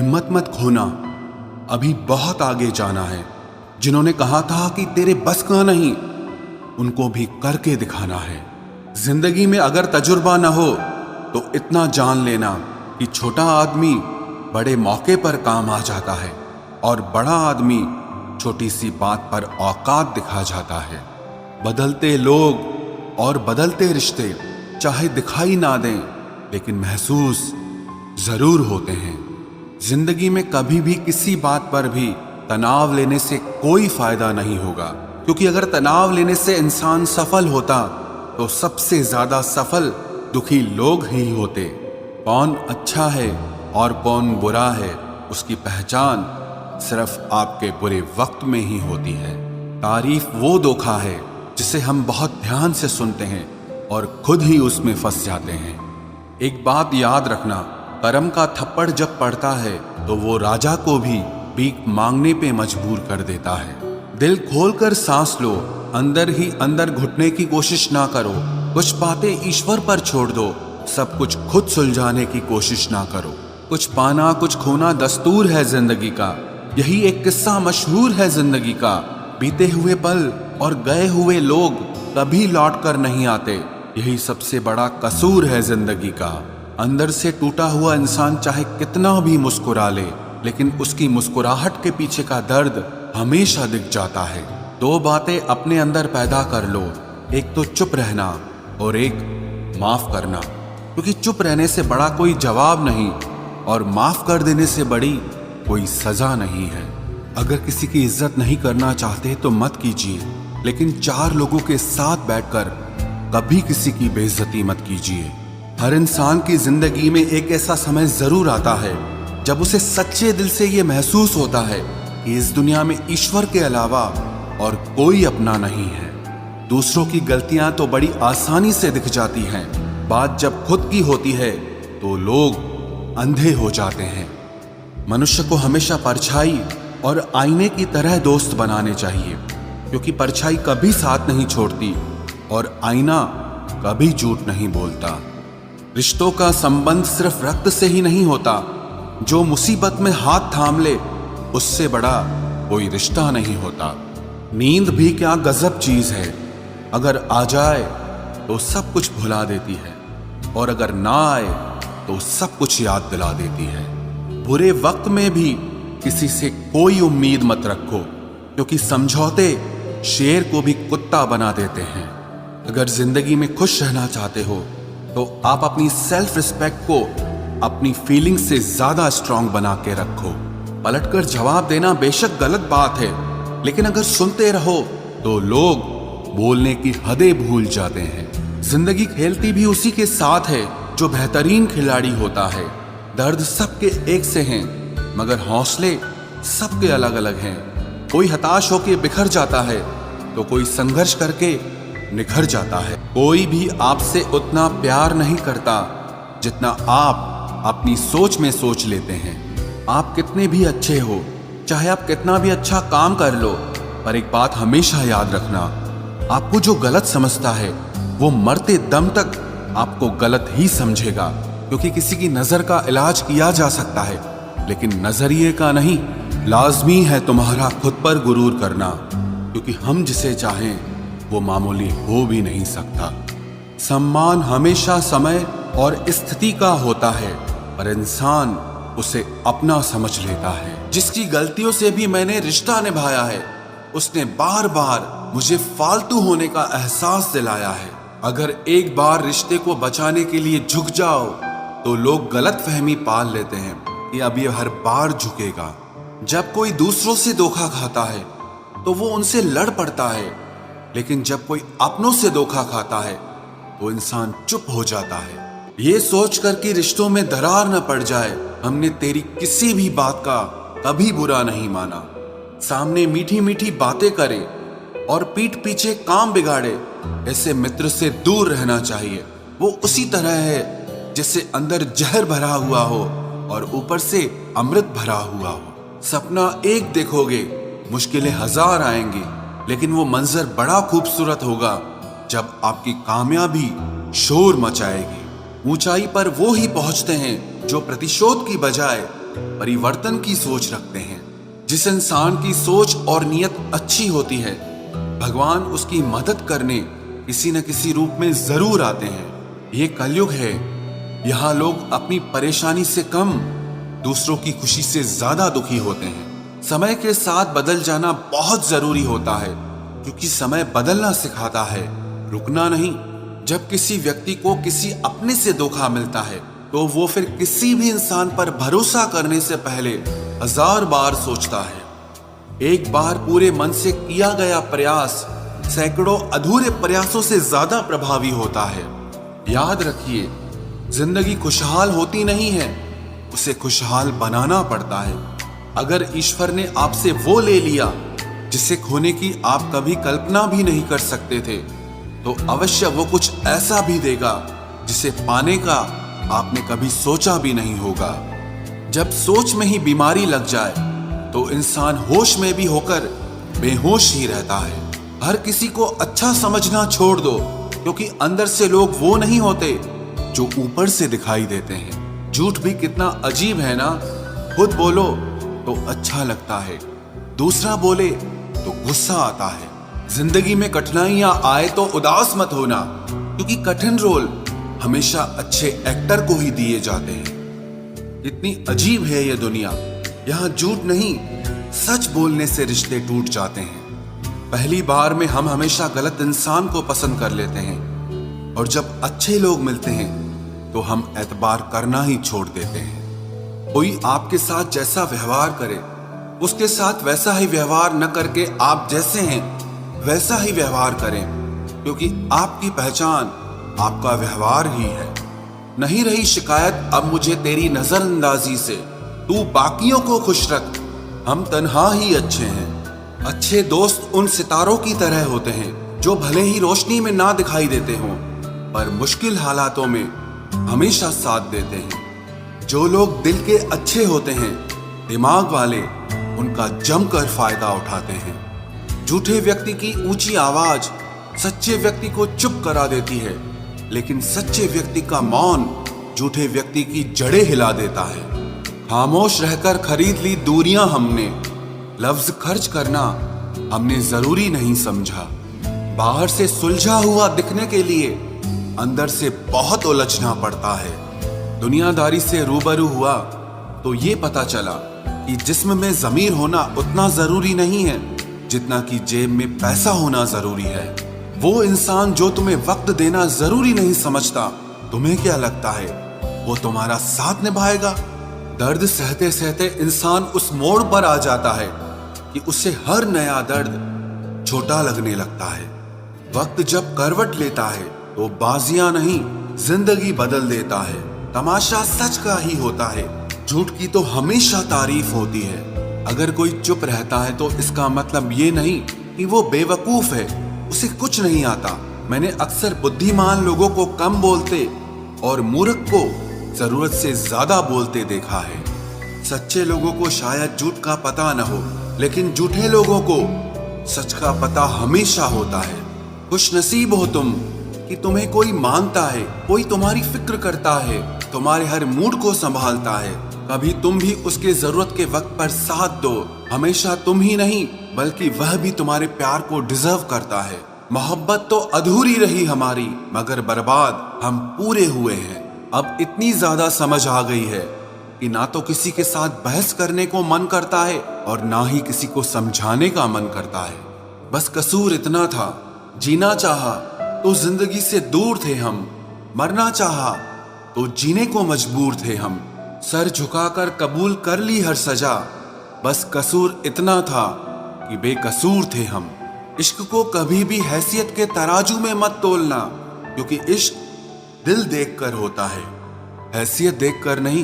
हिम्मत मत खोना, अभी बहुत आगे जाना है। जिन्होंने कहा था कि तेरे बस का नहीं, उनको भी करके दिखाना है। जिंदगी में अगर तजुर्बा न हो तो इतना जान लेना कि छोटा आदमी बड़े मौके पर काम आ जाता है और बड़ा आदमी छोटी सी बात पर औकात दिखा जाता है। बदलते लोग और बदलते रिश्ते चाहे दिखाई ना दें, लेकिन महसूस जरूर होते हैं। जिंदगी में कभी भी किसी बात पर भी तनाव लेने से कोई फायदा नहीं होगा, क्योंकि अगर तनाव लेने से इंसान सफल होता तो सबसे ज्यादा सफल दुखी लोग ही होते। कौन अच्छा है और कौन बुरा है, उसकी पहचान सिर्फ आपके बुरे वक्त में ही होती है। तारीफ वो धोखा है जिसे हम बहुत ध्यान से सुनते हैं और खुद ही उसमें फंस जाते हैं। एक बात याद रखना, करम का थप्पड़ जब पड़ता है तो वो राजा को भी भीख मांगने पे मजबूर कर देता है। दिल खोलकर सांस लो, अंदर ही अंदर घुटने की कोशिश ना करो। कुछ बातें ईश्वर पर छोड़ दो, सब कुछ खुद सुलझाने की कोशिश ना करो। कुछ पाना कुछ खोना दस्तूर है जिंदगी का, यही एक किस्सा मशहूर है जिंदगी का। बीते हुए पल और गए हुए लोग कभी लौट कर नहीं आते, यही सबसे बड़ा कसूर है जिंदगी का। अंदर से टूटा हुआ इंसान चाहे कितना भी मुस्कुरा ले, लेकिन उसकी मुस्कुराहट के पीछे का दर्द हमेशा दिख जाता है। दो बातें अपने अंदर पैदा कर लो, एक तो चुप रहना और एक माफ करना, क्योंकि चुप रहने से बड़ा कोई जवाब नहीं और माफ कर देने से बड़ी कोई सजा नहीं है। अगर किसी की इज्जत नहीं करना चाहते तो मत कीजिए, लेकिन चार लोगों के साथ बैठकर कभी किसी की बेइज्जती मत कीजिए। हर इंसान की जिंदगी में एक ऐसा समय जरूर आता है जब उसे सच्चे दिल से ये महसूस होता है कि इस दुनिया में ईश्वर के अलावा और कोई अपना नहीं है। दूसरों की गलतियां तो बड़ी आसानी से दिख जाती हैं, बात जब खुद की होती है तो लोग अंधे हो जाते हैं। मनुष्य को हमेशा परछाई और आईने की तरह दोस्त बनाने चाहिए, क्योंकि परछाई कभी साथ नहीं छोड़ती और आईना कभी झूठ नहीं बोलता। रिश्तों का संबंध सिर्फ रक्त से ही नहीं होता, जो मुसीबत में हाथ थाम ले उससे बड़ा कोई रिश्ता नहीं होता। नींद भी क्या गजब चीज है, अगर आ जाए तो सब कुछ भुला देती है और अगर ना आए तो सब कुछ याद दिला देती है। बुरे वक्त में भी किसी से कोई उम्मीद मत रखो, क्योंकि समझौते शेर को भी कुत्ता बना देते हैं। अगर जिंदगी में खुश रहना चाहते हो तो आप अपनी सेल्फ रिस्पेक्ट को अपनी फीलिंग से ज्यादा स्ट्रांग बना के रखो। पलटकर जवाब देना बेशक गलत बात है, लेकिन अगर सुनते रहो तो लोग बोलने की हदें भूल जाते हैं। जिंदगी खेलती भी उसी के साथ है जो बेहतरीन खिलाड़ी होता है। दर्द सबके एक से हैं, मगर हौसले सबके अलग अलग हैं। कोई हताश होके बिखर जाता है तो कोई संघर्ष करके निखर जाता है। कोई भी आपसे उतना प्यार नहीं करता जितना आप अपनी सोच में सोच लेते हैं। आप कितने भी अच्छे हो, चाहे आप कितना भी अच्छा काम कर लो, पर एक बात हमेशा याद रखना, आपको जो गलत समझता है वो मरते दम तक आपको गलत ही समझेगा। क्योंकि किसी की नजर का इलाज किया जा सकता है, लेकिन नजरिए का नहीं। लाजमी है तुम्हारा खुद पर गुरूर करना, क्योंकि हम जिसे चाहें वो मामूली हो भी नहीं सकता। सम्मान हमेशा समय और स्थिति का होता है, पर इंसान उसे अपना समझ लेता है। जिसकी गलतियों से भी मैंने रिश्ता निभाया है, उसने बार बार मुझे फालतू होने का एहसास दिलाया है। अगर एक बार रिश्ते को बचाने के लिए झुक जाओ तो लोग गलत फहमी पाल लेते हैं कि अब ये हर बार झुकेगा। जब कोई दूसरों से धोखा खाता है तो वो उनसे लड़ पड़ता है, लेकिन जब कोई अपनों से धोखा खाता है तो इंसान चुप हो जाता है। ये सोचकर कि रिश्तों में दरार न पड़ जाए, हमने तेरी किसी भी बात का कभी बुरा नहीं माना। सामने मीठी मीठी बातें करे और पीठ पीछे काम बिगाड़े, ऐसे मित्र से दूर रहना चाहिए। वो उसी तरह है जैसे अंदर जहर भरा हुआ हो और ऊपर से अमृत भरा हुआ हो। सपना एक देखोगे, मुश्किलें हजार आएंगी, लेकिन वो मंजर बड़ा खूबसूरत होगा जब आपकी कामयाबी शोर मचाएगी। ऊंचाई पर वो ही पहुंचते हैं जो प्रतिशोध की बजाय परिवर्तन की सोच रखते हैं। जिस इंसान की सोच और नीयत अच्छी होती है, भगवान उसकी मदद करने किसी न किसी रूप में जरूर आते हैं। ये कलयुग है, यहाँ लोग अपनी परेशानी से कम दूसरों की खुशी से ज्यादा दुखी होते हैं। समय के साथ बदल जाना बहुत जरूरी होता है, क्योंकि समय बदलना सिखाता है, रुकना नहीं। जब किसी व्यक्ति को किसी अपने से धोखा मिलता है तो वो फिर किसी भी इंसान पर भरोसा करने से पहले 1000 बार सोचता है। एक बार पूरे मन से किया गया प्रयास सैकड़ों अधूरे प्रयासों से ज्यादा प्रभावी होता है। याद रखिए, जिंदगी खुशहाल होती नहीं है, उसे खुशहाल बनाना पड़ता है। अगर ईश्वर ने आपसे वो ले लिया जिसे खोने की आप कभी कल्पना भी नहीं कर सकते थे, तो अवश्य वो कुछ ऐसा भी देगा जिसे पाने का आपने कभी सोचा भी नहीं होगा। जब सोच में ही बीमारी लग जाए तो इंसान होश में भी होकर बेहोश ही रहता है। हर किसी को अच्छा समझना छोड़ दो, क्योंकि अंदर से लोग वो नहीं होते जो ऊपर से दिखाई देते हैं। झूठ भी कितना अजीब है ना। खुद बोलो तो अच्छा लगता है, दूसरा बोले तो गुस्सा आता है। जिंदगी में कठिनाइयां आए तो उदास मत होना, क्योंकि कठिन रोल हमेशा अच्छे एक्टर को ही दिए जाते हैं। इतनी अजीब है ये दुनिया, यहाँ झूठ नहीं, सच बोलने से रिश्ते टूट जाते हैं। पहली बार में हम हमेशा गलत इंसान को पसंद कर लेते हैं, और जब अच्छे लोग मिलते हैं तो हम एतबार करना ही छोड़ देते हैं। कोई आपके साथ जैसा व्यवहार करे, उसके साथ वैसा ही व्यवहार न करके आप जैसे हैं वैसा ही व्यवहार करें, क्योंकि आपकी पहचान आपका व्यवहार ही है। नहीं रही शिकायत अब मुझे तेरी नजरअंदाजी से, तू बाकियों को खुश रख, हम तन्हा ही अच्छे हैं। अच्छे दोस्त उन सितारों की तरह होते हैं जो भले ही रोशनी में ना दिखाई देते हों, पर मुश्किल हालातों में हमेशा साथ देते हैं। जो लोग दिल के अच्छे होते हैं, दिमाग वाले, उनका जमकर फायदा उठाते हैं। झूठे व्यक्ति की ऊंची आवाज सच्चे व्यक्ति को चुप करा देती है, लेकिन सच्चे व्यक्ति का मौन झूठे व्यक्ति की जड़ें हिला देता है। खामोश रहकर खरीद ली दूरियां हमने, लफ्ज खर्च करना हमने जरूरी नहीं समझा। बाहर से सुलझा हुआ दिखने के लिए अंदर से बहुत उलझना पड़ता है। दुनियादारी से रूबरू हुआ तो ये पता चला कि जिस्म में ज़मीर होना उतना जरूरी नहीं है जितना कि जेब में पैसा होना जरूरी है। वो इंसान जो तुम्हें वक्त देना जरूरी नहीं समझता, तुम्हें क्या लगता है वो तुम्हारा साथ निभाएगा? दर्द सहते सहते इंसान उस मोड़ पर आ जाता है कि उसे हर नया दर्द छोटा लगने लगता है। वक्त जब करवट लेता है तो बाजियां नहीं, जिंदगी बदल देता है। तमाशा सच का ही होता है, झूठ की तो हमेशा तारीफ होती है। अगर कोई चुप रहता है तो इसका मतलब ये नहीं कि वो बेवकूफ है, उसे कुछ नहीं आता। मैंने अक्सर बुद्धिमान लोगों को कम बोलते और मूर्ख को जरूरत से ज्यादा बोलते देखा है। सच्चे लोगों को शायद झूठ का पता न हो, लेकिन झूठे लोगों को सच का पता हमेशा होता है। खुशनसीब हो तुम कि तुम्हें कोई मानता है, कोई तुम्हारी फिक्र करता है, तुम्हारे हर मूड को संभालता है। कभी तुम भी उसके जरूरत के वक्त पर साथ दो। हमेशा तुम ही नहीं बल्कि वह भी तुम्हारे प्यार को डिजर्व करता है। मोहब्बत तो अधूरी रही हमारी, मगर बर्बाद हम पूरे हुए हैं। अब इतनी ज्यादा समझ आ गई है कि ना तो किसी के साथ बहस करने को मन करता है और ना ही किसी को समझाने का मन करता है। बस कसूर इतना था, जीना चाहा तो जिंदगी से दूर थे हम, मरना चाहा तो जीने को मजबूर थे हम। सर झुकाकर कबूल कर ली हर सजा, बस कसूर इतना था कि बेकसूर थे हम। इश्क को कभी भी हैसियत के तराजू में मत तोलना, क्योंकि इश्क दिल देखकर होता है, हैसियत देखकर नहीं।